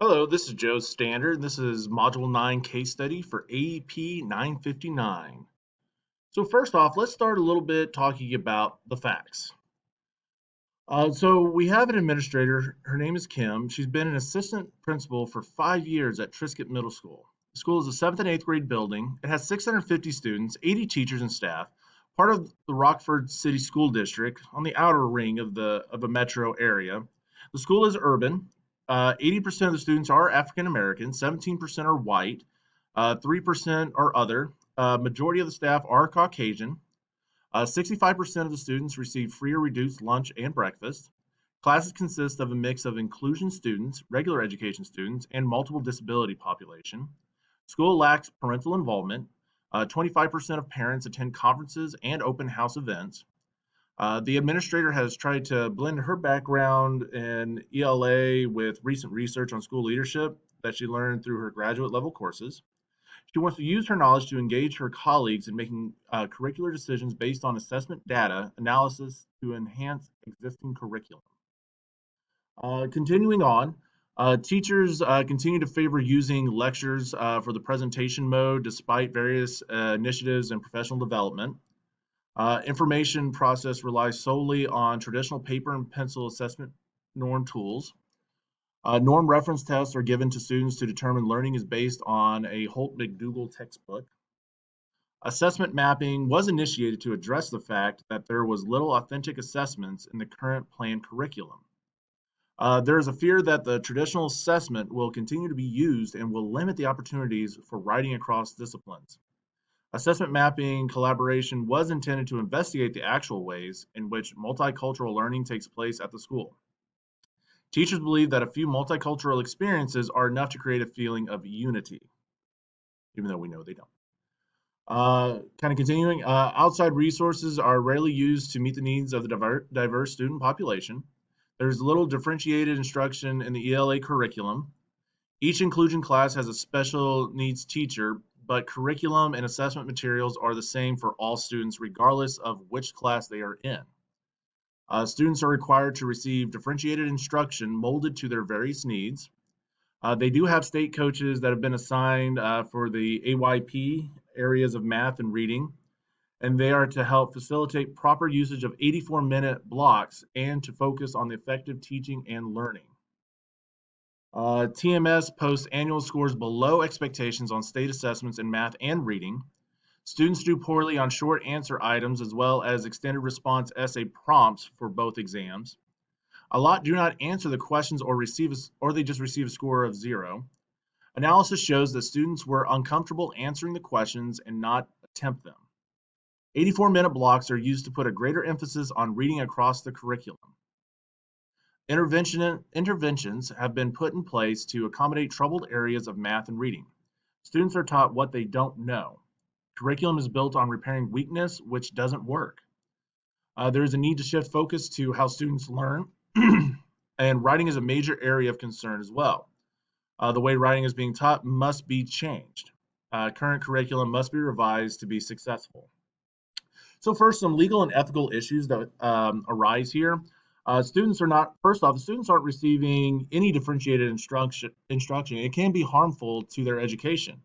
Hello, this is Joe Standard. This is Module 9 case study for AEP 959. So first off, let's start a little bit talking about the facts. So we have an administrator. Her name is Kim. She's been an assistant principal for 5 years at Triscuit Middle School. The school is a 7th and 8th grade building. It has 650 students, 80 teachers and staff, part of the Rockford City School District on the outer ring of a metro area. The school is urban. 80% of the students are African American, 17% are white, 3% are other. Majority of the staff are Caucasian. 65% of the students receive free or reduced lunch and breakfast. Classes consist of a mix of inclusion students, regular education students, and multiple disability population. School lacks parental involvement. 25% of parents attend conferences and open house events. The administrator has tried to blend her background in ELA with recent research on school leadership that she learned through her graduate level courses. She wants to use her knowledge to engage her colleagues in making curricular decisions based on assessment data analysis to enhance existing curriculum. Continuing on, teachers continue to favor using lectures for the presentation mode despite various initiatives in professional development. Information process relies solely on traditional paper and pencil assessment norm tools. Norm reference tests are given to students to determine learning is based on a Holt-McDougall textbook. Assessment mapping was initiated to address the fact that there was little authentic assessments in the current planned curriculum. There is a fear that the traditional assessment will continue to be used and will limit the opportunities for writing across disciplines. Assessment mapping collaboration was intended to investigate the actual ways in which multicultural learning takes place at the school. Teachers believe that a few multicultural experiences are enough to create a feeling of unity, even though we know they don't. Kind of continuing, outside resources are rarely used to meet the needs of the diverse student population. There's little differentiated instruction in the ELA curriculum. Each inclusion class has a special needs teacher, but curriculum and assessment materials are the same for all students, regardless of which class they are in. Students are required to receive differentiated instruction molded to their various needs. They do have state coaches that have been assigned for the AYP areas of math and reading, and they are to help facilitate proper usage of 84-minute blocks and to focus on the effective teaching and learning. TMS posts annual scores below expectations on state assessments in math and reading. Students do poorly on short answer items as well as extended response essay prompts for both exams. A lot do not answer the questions or they just receive a score of 0. Analysis shows that students were uncomfortable answering the questions and not attempt them. 84-minute blocks are used to put a greater emphasis on reading across the curriculum. Interventions have been put in place to accommodate troubled areas of math and reading. Students are taught what they don't know. Curriculum is built on repairing weakness, which doesn't work. There is a need to shift focus to how students learn, and writing is a major area of concern as well. The way writing is being taught must be changed. Current curriculum must be revised to be successful. So first, some legal and ethical issues that arise here. Students are not, first off, the students aren't receiving any differentiated instruction. It can be harmful to their education.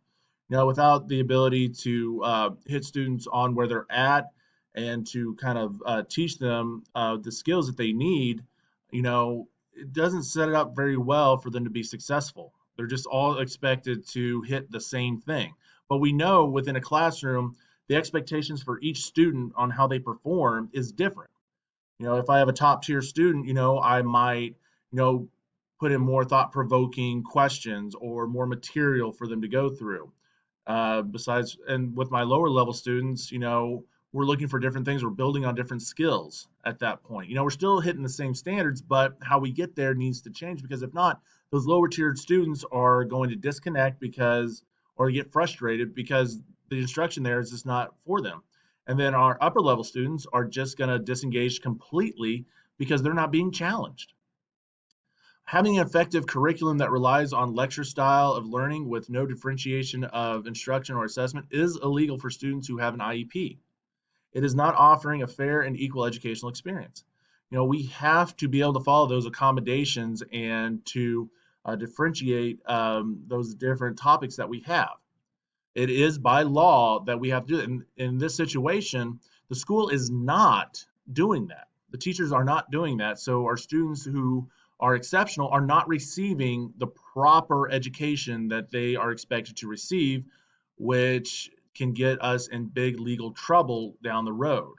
Without the ability to hit students on where they're at and to kind of teach them the skills that they need, it doesn't set it up very well for them to be successful. They're just all expected to hit the same thing. But we know within a classroom, the expectations for each student on how they perform is different. If I have a top tier student, I might, put in more thought provoking questions or more material for them to go through. Besides, and with my lower level students, we're looking for different things. We're building on different skills at that point. We're still hitting the same standards, but how we get there needs to change because if not, those lower tiered students are going to disconnect or get frustrated because the instruction there is just not for them. And then our upper level students are just going to disengage completely because they're not being challenged. Having an effective curriculum that relies on lecture style of learning with no differentiation of instruction or assessment is illegal for students who have an IEP. It is not offering a fair and equal educational experience. We have to be able to follow those accommodations and to differentiate those different topics that we have. It is by law that we have to do it. In this situation, the school is not doing that. The teachers are not doing that. So our students who are exceptional are not receiving the proper education that they are expected to receive, which can get us in big legal trouble down the road.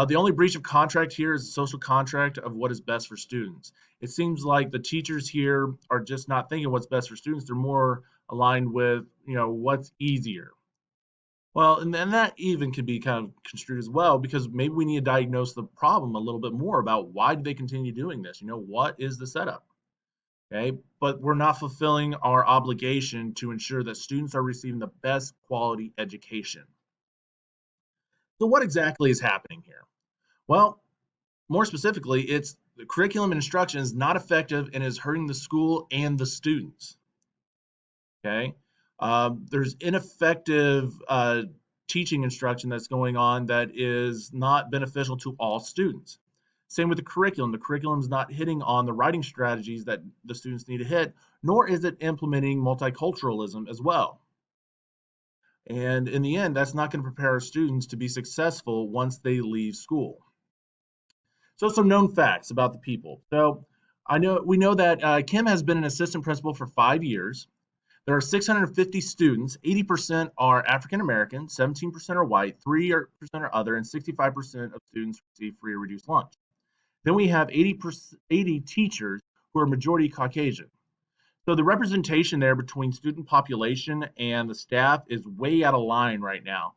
The only breach of contract here is the social contract of what is best for students. It seems like the teachers here are just not thinking what's best for students. They're more aligned with, what's easier. Well, and that even can be kind of construed as well because maybe we need to diagnose the problem a little bit more about why do they continue doing this? What is the setup? Okay, but we're not fulfilling our obligation to ensure that students are receiving the best quality education. So, what exactly is happening here? Well, more specifically, it's the curriculum and instruction is not effective and is hurting the school and the students. Okay. There's ineffective teaching instruction that's going on that is not beneficial to all students. Same with the curriculum. The curriculum is not hitting on the writing strategies that the students need to hit, nor is it implementing multiculturalism as well. And in the end, that's not going to prepare our students to be successful once they leave school. So some known facts about the people. So we know that Kim has been an assistant principal for 5 years. There are 650 students. 80% are African American, 17% are white, 3% are other, and 65% of students receive free or reduced lunch. Then we have 80 teachers who are majority Caucasian. So the representation there between student population and the staff is way out of line right now.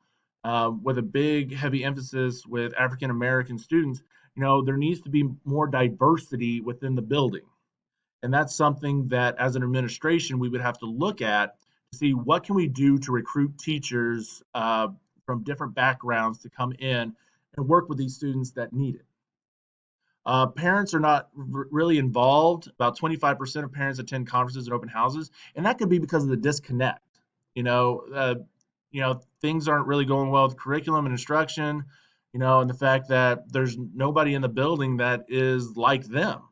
With a big, heavy emphasis with African American students, there needs to be more diversity within the building. And that's something that as an administration, we would have to look at to see what can we do to recruit teachers from different backgrounds to come in and work with these students that need it. Parents are not really involved. About 25% of parents attend conferences and open houses, and that could be because of the disconnect. You know, uh, things aren't really going well with curriculum and instruction. And the fact that there's nobody in the building that is like them.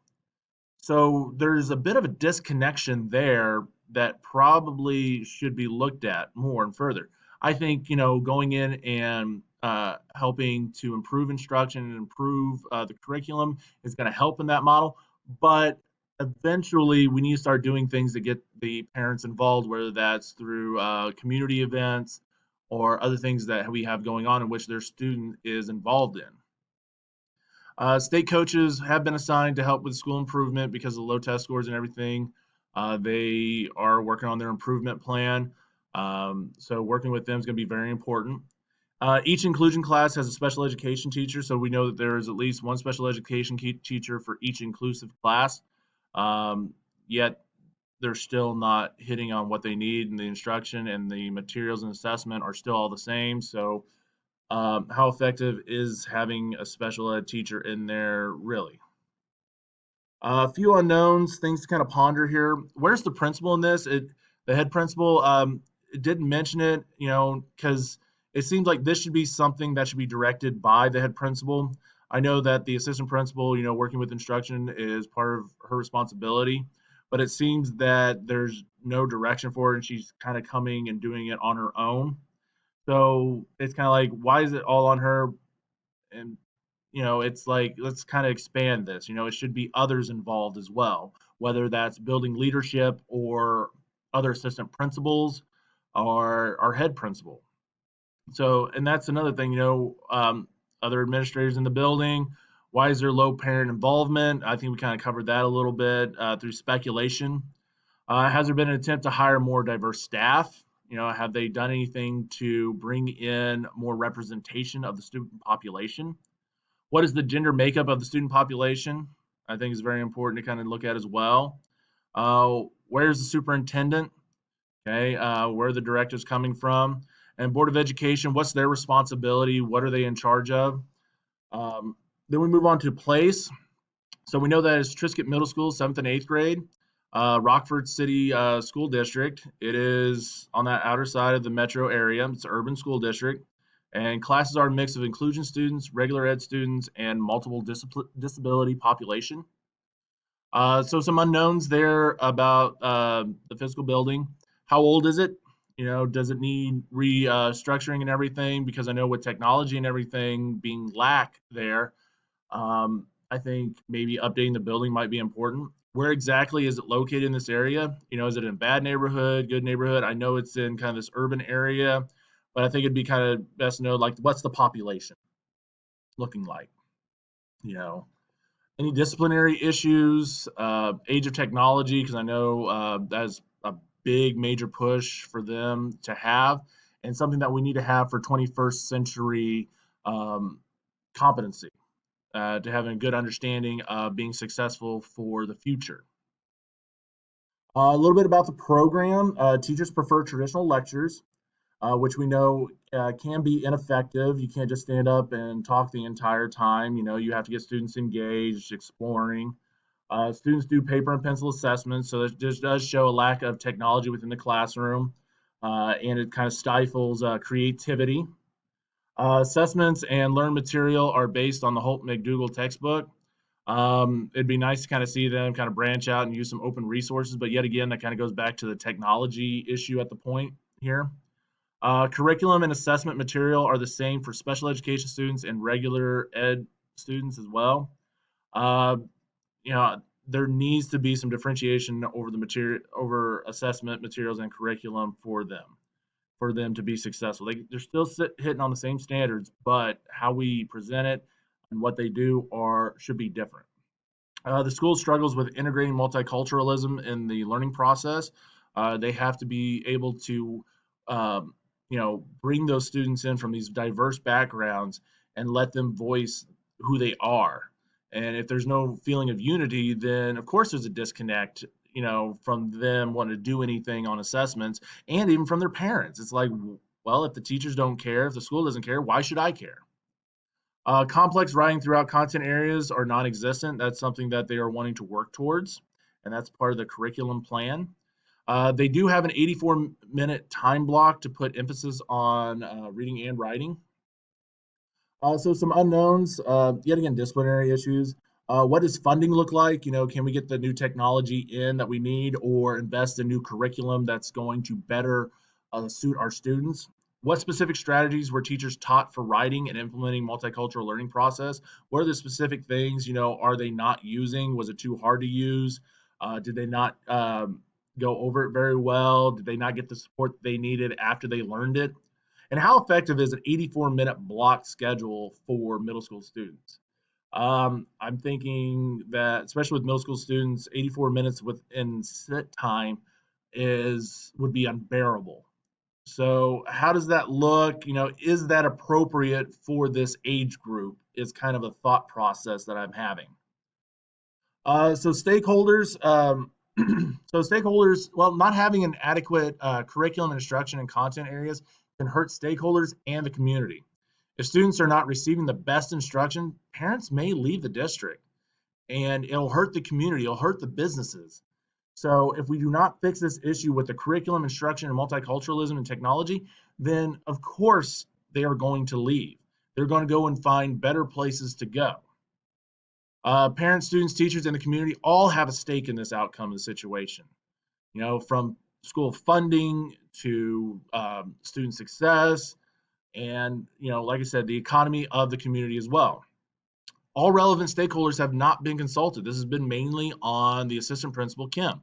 So there's a bit of a disconnection there that probably should be looked at more and further. I think, going in and helping to improve instruction and improve the curriculum is going to help in that model. But eventually, we need to start doing things to get the parents involved, whether that's through community events or other things that we have going on in which their student is involved in. State coaches have been assigned to help with school improvement because of low test scores and everything. They are working on their improvement plan. So working with them is going to be very important. Each inclusion class has a special education teacher, so we know that there is at least one special education teacher for each inclusive class. Yet they're still not hitting on what they need, and the instruction and the materials and assessment are still all the same. So how effective is having a special ed teacher in there really? A few unknowns, things to kind of ponder here. Where's the principal in this? The head principal, it didn't mention it, because it seems like this should be something that should be directed by the head principal. I know that the assistant principal, working with instruction is part of her responsibility, but it seems that there's no direction for her and she's kind of coming and doing it on her own. So it's kind of like, why is it all on her? And, it's like, let's kind of expand this. It should be others involved as well, whether that's building leadership or other assistant principals or our head principal. So, and that's another thing, other administrators in the building. Why is there low parent involvement? I think we kind of covered that a little bit through speculation. Has there been an attempt to hire more diverse staff? Have they done anything to bring in more representation of the student population? What is the gender makeup of the student population? I think is very important to kind of look at as well. Where's the superintendent? Okay, where are the directives coming from? And Board of Education, what's their responsibility? What are they in charge of? Then we move on to place. So we know that it's Triscuit Middle School, 7th and 8th grade. Rockford City School District. It is on that outer side of the metro area. It's an urban school district. And classes are a mix of inclusion students, regular ed students, and multiple disability population. So some unknowns there about the physical building. How old is it? Does it need restructuring and everything? Because I know with technology and everything being lack there, I think maybe updating the building might be important. Where exactly is it located in this area? Is it in a bad neighborhood, good neighborhood? I know it's in kind of this urban area, but I think it'd be kind of best to know like what's the population looking like? You know, any disciplinary issues, age of technology, because I know that's a big major push for them to have, and something that we need to have for 21st century um, competency, to having a good understanding of being successful for the future. A little bit about the program. Teachers prefer traditional lectures, which we know can be ineffective. You can't just stand up and talk the entire time. You have to get students engaged, exploring. Students do paper and pencil assessments, so it just does show a lack of technology within the classroom, and it kind of stifles creativity. Assessments and learn material are based on the Holt McDougall textbook. It'd be nice to kind of see them kind of branch out and use some open resources, but yet again, that kind of goes back to the technology issue at the point here. Curriculum and assessment material are the same for special education students and regular ed students as well. Uh, you know, there needs to be some differentiation over the material, over assessment materials and curriculum for them to be successful. They're still hitting on the same standards, but how we present it and what they do are should be different. The school struggles with integrating multiculturalism in the learning process. They have to be able to, bring those students in from these diverse backgrounds and let them voice who they are. And if there's no feeling of unity, then of course there's a disconnect, from them wanting to do anything on assessments and even from their parents. It's like, well, if the teachers don't care, if the school doesn't care, why should I care? Complex writing throughout content areas are non-existent. That's something that they are wanting to work towards, and that's part of the curriculum plan. They do have an 84-minute time block to put emphasis on reading and writing. So some unknowns, yet again, disciplinary issues. What does funding look like? Can we get the new technology in that we need or invest in new curriculum that's going to better suit our students? What specific strategies were teachers taught for writing and implementing multicultural learning process? What are the specific things, are they not using? Was it too hard to use? Did they not go over it very well? Did they not get the support they needed after they learned it? And how effective is an 84-minute block schedule for middle school students? I'm thinking that, especially with middle school students, 84 minutes within sit time would be unbearable. So, how does that look? Is that appropriate for this age group? Is kind of a thought process that I'm having. So stakeholders, well, not having an adequate curriculum, instruction, and content areas can hurt stakeholders and the community. If students are not receiving the best instruction, parents may leave the district, and it'll hurt the community, it'll hurt the businesses. So if we do not fix this issue with the curriculum, instruction, and multiculturalism and technology, then of course they are going to leave. They're going to go and find better places to go. Parents, students, teachers, and the community all have a stake in this outcome of the situation. From school funding to student success, and like I said, the economy of the community as well. All relevant stakeholders have not been consulted. This has been mainly on the assistant principal, Kim.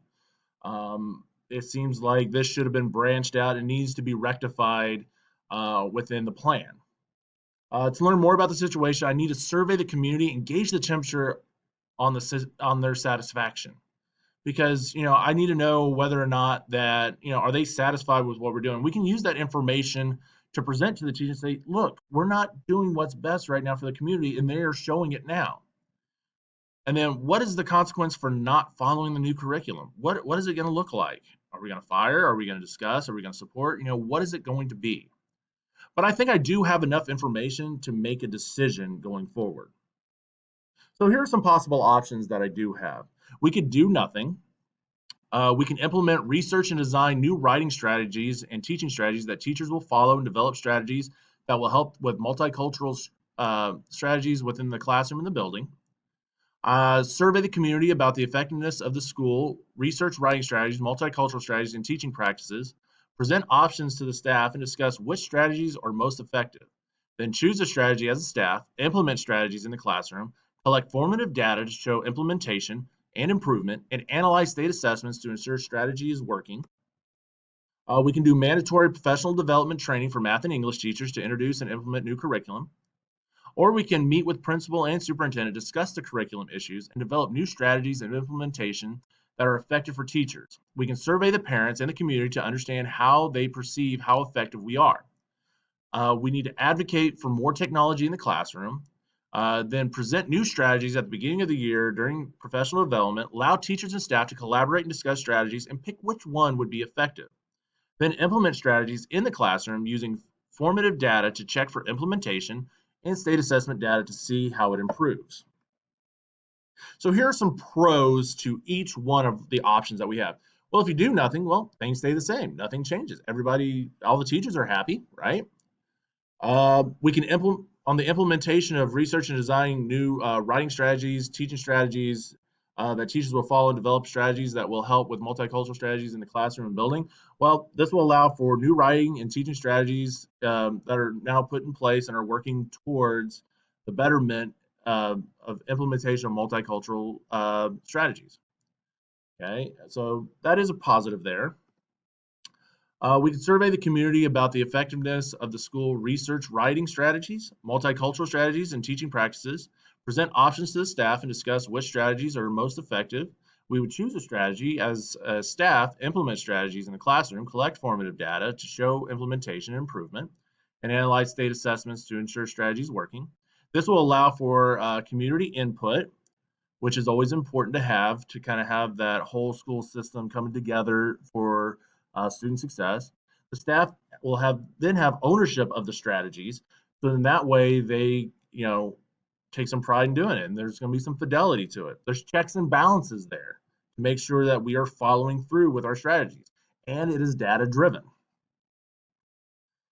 It seems like this should have been branched out and needs to be rectified within the plan. To learn more about the situation, I need to survey the community, engage the temperature on their satisfaction, because I need to know whether or not that are they satisfied with what we're doing. We can use that information to present to the teacher and say, look, we're not doing what's best right now for the community, and they are showing it now. And then what is the consequence for not following the new curriculum? What is it going to look like? Are we going to fire? Are we going to discuss? Are we going to support? What is it going to be? But I think I do have enough information to make a decision going forward. So here are some possible options that I do have. We could do nothing. We can implement research and design new writing strategies and teaching strategies that teachers will follow and develop strategies that will help with multicultural strategies within the classroom and the building. Survey the community about the effectiveness of the school, research writing strategies, multicultural strategies, and teaching practices. Present options to the staff and discuss which strategies are most effective. Then choose a strategy as a staff, implement strategies in the classroom, collect formative data to show implementation and improvement, and analyze state assessments to ensure strategy is working. We can do mandatory professional development training for math and English teachers to introduce and implement new curriculum. Or we can meet with principal and superintendent, discuss the curriculum issues, and develop new strategies and implementation that are effective for teachers. We can survey the parents and the community to understand how they perceive how effective we are. We need to advocate for more technology in the classroom, then present new strategies at the beginning of the year during professional development, allow teachers and staff to collaborate and discuss strategies, and pick which one would be effective. Then implement strategies in the classroom using formative data to check for implementation and state assessment data to see how it improves. So here are some pros to each one of the options that we have. Well, if you do nothing, well, things stay the same. Nothing changes. Everybody, all the teachers are happy, right? We can implement on the implementation of research and designing new writing strategies, teaching strategies that teachers will follow and develop strategies that will help with multicultural strategies in the classroom and building. Well, this will allow for new writing and teaching strategies that are now put in place and are working towards the betterment of implementation of multicultural strategies. Okay, so that is a positive there. We can survey the community about the effectiveness of the school research writing strategies, multicultural strategies, and teaching practices. Present options to the staff and discuss which strategies are most effective. We would choose a strategy as a staff, implement strategies in the classroom, collect formative data to show implementation and improvement, and analyze state assessments to ensure strategy is working. This will allow for community input, which is always important to kind of have that whole school system coming together for student success. The staff will then have ownership of the strategies, so in that way they take some pride in doing it, and there's going to be some fidelity to it. There's checks and balances there to make sure that we are following through with our strategies, and it is data driven.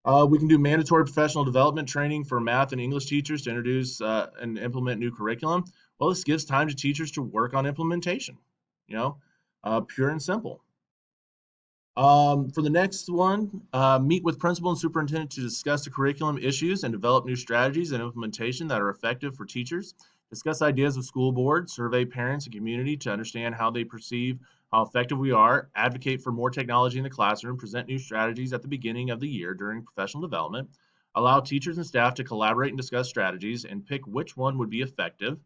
We can do mandatory professional development training for math and English teachers to introduce and implement new curriculum. Well, this gives time to teachers to work on implementation, pure and simple. For the next one, meet with principal and superintendent to discuss the curriculum issues and develop new strategies and implementation that are effective for teachers. Discuss ideas with school board, survey parents and community to understand how they perceive how effective we are, advocate for more technology in the classroom, present new strategies at the beginning of the year during professional development, allow teachers and staff to collaborate and discuss strategies and pick which one would be effective,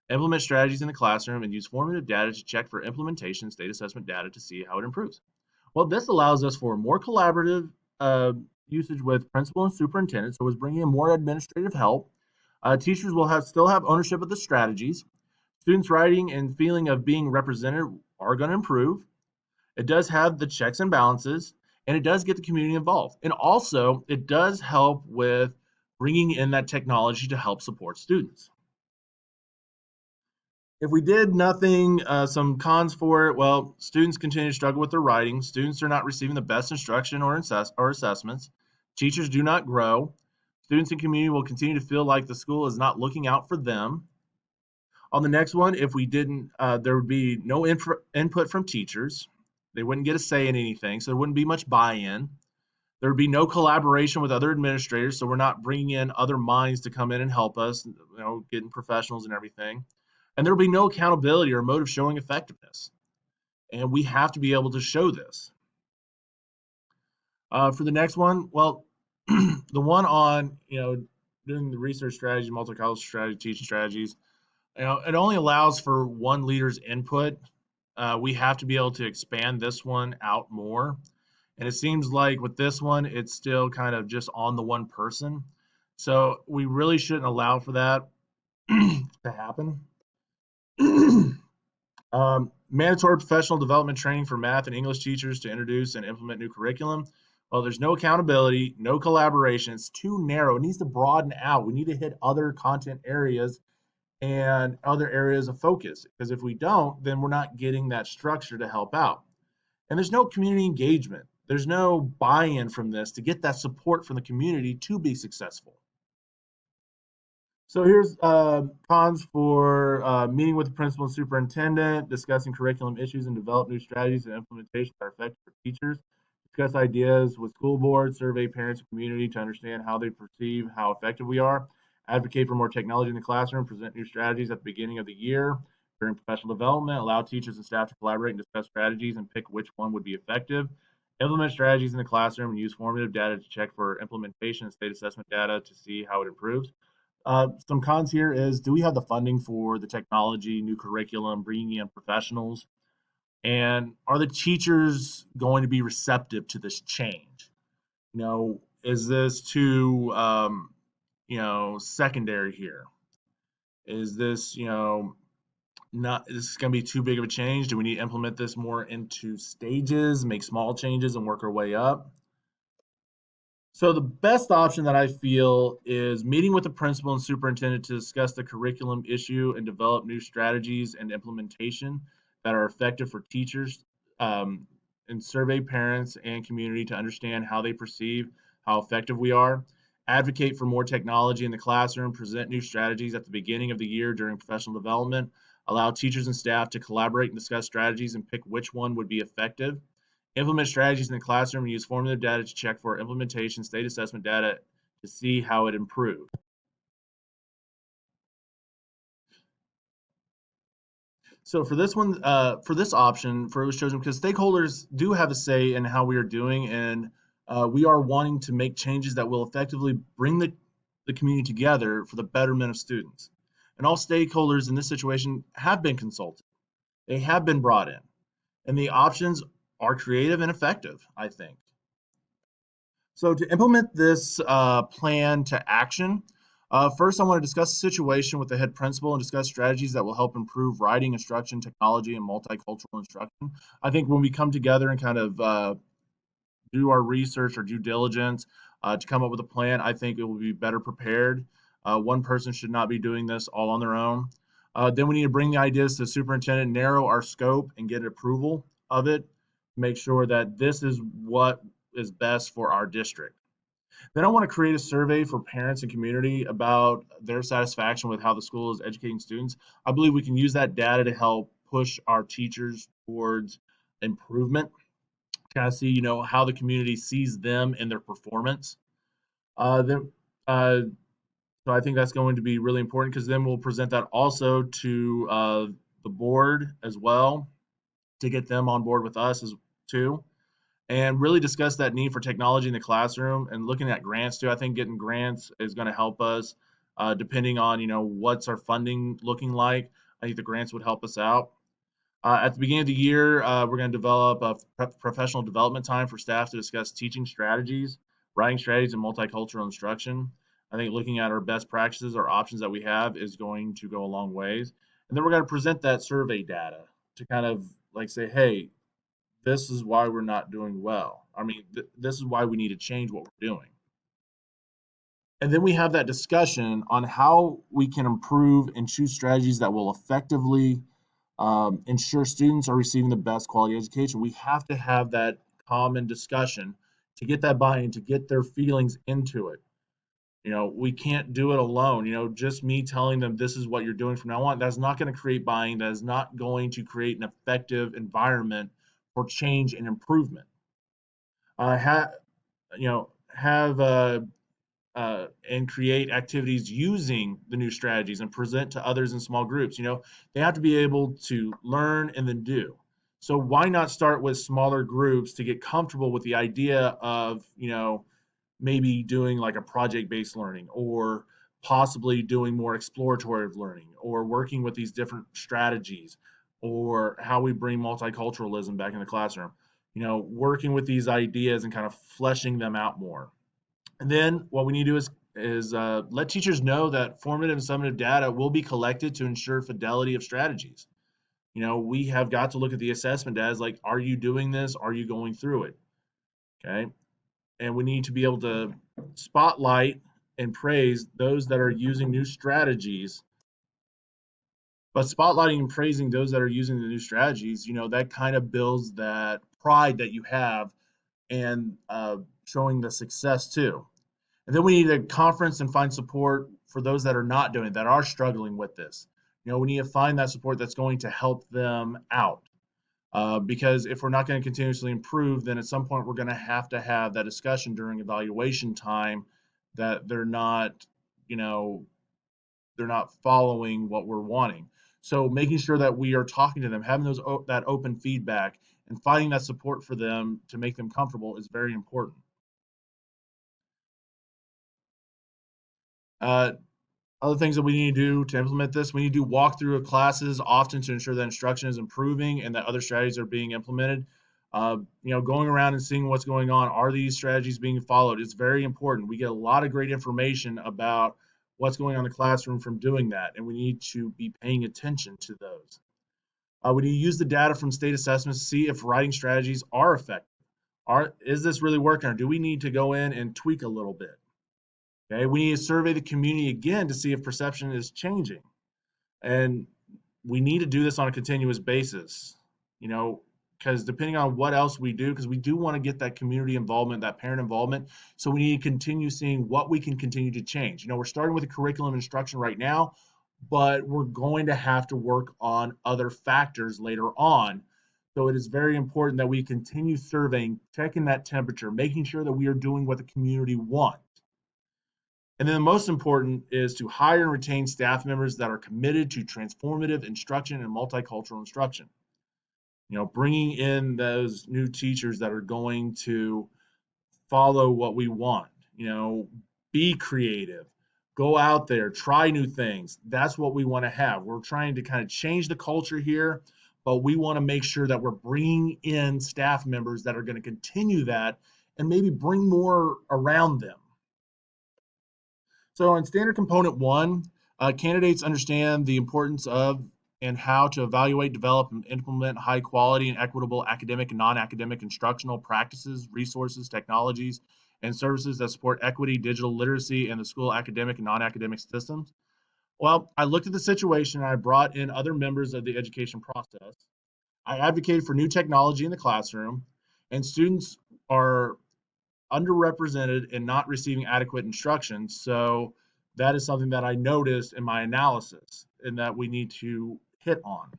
implement strategies in the classroom, and use formative data to check for implementation state assessment data to see how it improves. Well, this allows us for more collaborative usage with principal and superintendent, so it's bringing in more administrative help. Teachers will still have ownership of the strategies. Students' writing and feeling of being represented are going to improve. It does have the checks and balances, and it does get the community involved. And also, it does help with bringing in that technology to help support students. If we did nothing, some cons for it, well, students continue to struggle with their writing. Students are not receiving the best instruction or assessments. Teachers do not grow. Students and community will continue to feel like the school is not looking out for them. On the next one, if we didn't, there would be no input from teachers. They wouldn't get a say in anything, so there wouldn't be much buy-in. There would be no collaboration with other administrators, so we're not bringing in other minds to come in and help us, getting professionals and everything. And there will be no accountability or mode of showing effectiveness. And we have to be able to show this. For the next one, well, the one on, doing the research strategy, multicultural strategy, teaching strategies, it only allows for one leader's input. We have to be able to expand this one out more. And it seems like with this one, it's still kind of just on the one person. So we really shouldn't allow for that to happen. Mandatory professional development training for math and English teachers to introduce and implement new curriculum. Well, there's no accountability, no collaboration. It's too narrow. It needs to broaden out. We need to hit other content areas and other areas of focus, because if we don't, then we're not getting that structure to help out. And there's no community engagement. There's no buy-in from this to get that support from the community to be successful. So here's cons for meeting with the principal and superintendent, discussing curriculum issues and develop new strategies and implementation that are effective for teachers, discuss ideas with school boards, survey parents and community to understand how they perceive how effective we are, advocate for more technology in the classroom, present new strategies at the beginning of the year during professional development, allow teachers and staff to collaborate and discuss strategies and pick which one would be effective, implement strategies in the classroom and use formative data to check for implementation and state assessment data to see how it improves. Some cons here is, do we have the funding for the technology, new curriculum, bringing in professionals? And are the teachers going to be receptive to this change? Is this too, secondary here? Is this, not, is this going to be too big of a change? Do we need to implement this more into stages, make small changes and work our way up? So the best option that I feel is meeting with the principal and superintendent to discuss the curriculum issue and develop new strategies and implementation that are effective for teachers, um, and survey parents and community to understand how they perceive how effective we are. Advocate for more technology in the classroom, present new strategies at the beginning of the year during professional development, allow teachers and staff to collaborate and discuss strategies and pick which one would be effective. Implement strategies in the classroom and use formative data to check for implementation, state assessment data to see how it improved. So for this one, for this option, for it was chosen because stakeholders do have a say in how we are doing, and we are wanting to make changes that will effectively bring the community together for the betterment of students. And all stakeholders in this situation have been consulted. They have been brought in, and the options are creative and effective, I think. So to implement this plan to action, first I want to discuss the situation with the head principal and discuss strategies that will help improve writing instruction, technology, and multicultural instruction. I think when we come together and kind of do our research or due diligence to come up with a plan, I think it will be better prepared. One person should not be doing this all on their own. Then we need to bring the ideas to the superintendent, narrow our scope, and get approval of it. Make sure that this is what is best for our district. Then I want to create a survey for parents and community about their satisfaction with how the school is educating students. I believe we can use that data to help push our teachers towards improvement, kind of see, how the community sees them and their performance. Then, so I think that's going to be really important because then we'll present that also to the board as well to get them on board with us as too, and really discuss that need for technology in the classroom and looking at grants too. I think getting grants is going to help us, depending on what's our funding looking like. I think the grants would help us out. At the beginning of the year, we're going to develop a professional development time for staff to discuss teaching strategies, writing strategies, and multicultural instruction. I think looking at our best practices or options that we have is going to go a long ways. And then we're going to present that survey data to kind of like say, hey, this is why we're not doing well. I mean, this is why we need to change what we're doing. And then we have that discussion on how we can improve and choose strategies that will effectively ensure students are receiving the best quality education. We have to have that common discussion to get that buy-in, to get their feelings into it. We can't do it alone. Just me telling them this is what you're doing from now on, that's not going to create buying. That is not going to create an effective environment for change and improvement. Have have and create activities using the new strategies and present to others in small groups. They have to be able to learn and then do. So why not start with smaller groups to get comfortable with the idea of, maybe doing like a project-based learning, or possibly doing more explorative learning, or working with these different strategies, or how we bring multiculturalism back in the classroom. Working with these ideas and kind of fleshing them out more. And then what we need to do is let teachers know that formative and summative data will be collected to ensure fidelity of strategies. We have got to look at the assessment data as like, are you doing this? Are you going through it? Okay. And we need to be able to spotlight and praise those that are using new strategies. But spotlighting and praising those that are using the new strategies, that kind of builds that pride that you have, and showing the success too. And then we need a conference and find support for those that are not doing it, that are struggling with this. We need to find that support that's going to help them out. Because if we're not going to continuously improve, then at some point we're going to have that discussion during evaluation time that you know, they're not following what we're wanting. So making sure that we are talking to them, having that open feedback, and finding that support for them to make them comfortable is very important. Uh, Other things that we need to do to implement this, we need to do walkthrough of classes often to ensure that instruction is improving and that other strategies are being implemented. Going around and seeing what's going on. Are these strategies being followed? It's very important. We get a lot of great information about what's going on in the classroom from doing that, and we need to be paying attention to those. We need to use the data from state assessments to see if writing strategies are effective. Is this really working, or do we need to go in and tweak a little bit? Okay, we need to survey the community again to see if perception is changing. And we need to do this on a continuous basis, you know, because depending on what else we do, because we do want to get that community involvement, that parent involvement. So we need to continue seeing what we can continue to change. We're starting with a curriculum instruction right now, but we're going to have to work on other factors later on. So it is very important that we continue surveying, checking that temperature, making sure that we are doing what the community wants. And then the most important is to hire and retain staff members that are committed to transformative instruction and multicultural instruction. Bringing in those new teachers that are going to follow what we want. Be creative, go out there, try new things. That's what we want to have. We're trying to kind of change the culture here, but we want to make sure that we're bringing in staff members that are going to continue that and maybe bring more around them. So in standard component one, candidates understand the importance of and how to evaluate, develop, and implement high quality and equitable academic and non-academic instructional practices, resources, technologies, and services that support equity, digital literacy, and the school academic and non-academic systems. Well, I looked at the situation and I brought in other members of the education process. I advocated for new technology in the classroom, and students are underrepresented and not receiving adequate instruction. So that is something that I noticed in my analysis and that we need to hit on.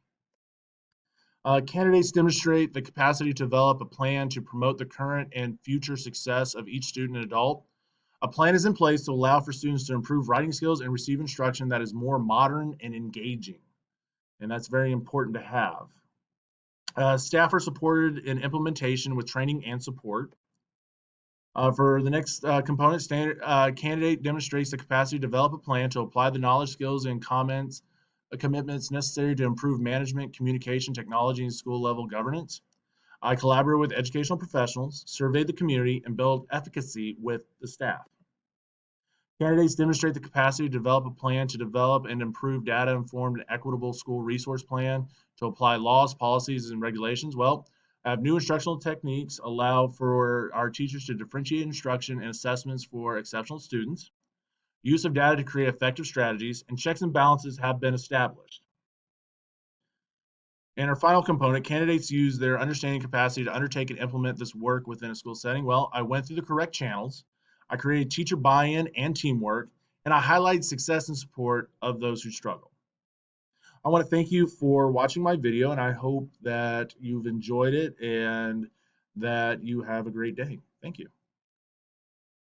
Candidates demonstrate the capacity to develop a plan to promote the current and future success of each student and adult. A plan is in place to allow for students to improve writing skills and receive instruction that is more modern and engaging. And that's very important to have. Staff are supported in implementation with training and support. For the next component, candidate demonstrates the capacity to develop a plan to apply the knowledge, skills, and commitments necessary to improve management, communication, technology, and school level governance. I collaborate with educational professionals, survey the community, and build efficacy with the staff. Candidates demonstrate the capacity to develop a plan to develop and improve data-informed and equitable school resource plan to apply laws, policies, and regulations. Well, have new instructional techniques allow for our teachers to differentiate instruction and assessments for exceptional students. Use of data to create effective strategies, and checks and balances have been established. And our final component, candidates use their understanding capacity to undertake and implement this work within a school setting. Well, I went through the correct channels. I created teacher buy-in and teamwork, and I highlighted success and support of those who struggle. I want to thank you for watching my video, and I hope that you've enjoyed it and that you have a great day. Thank you.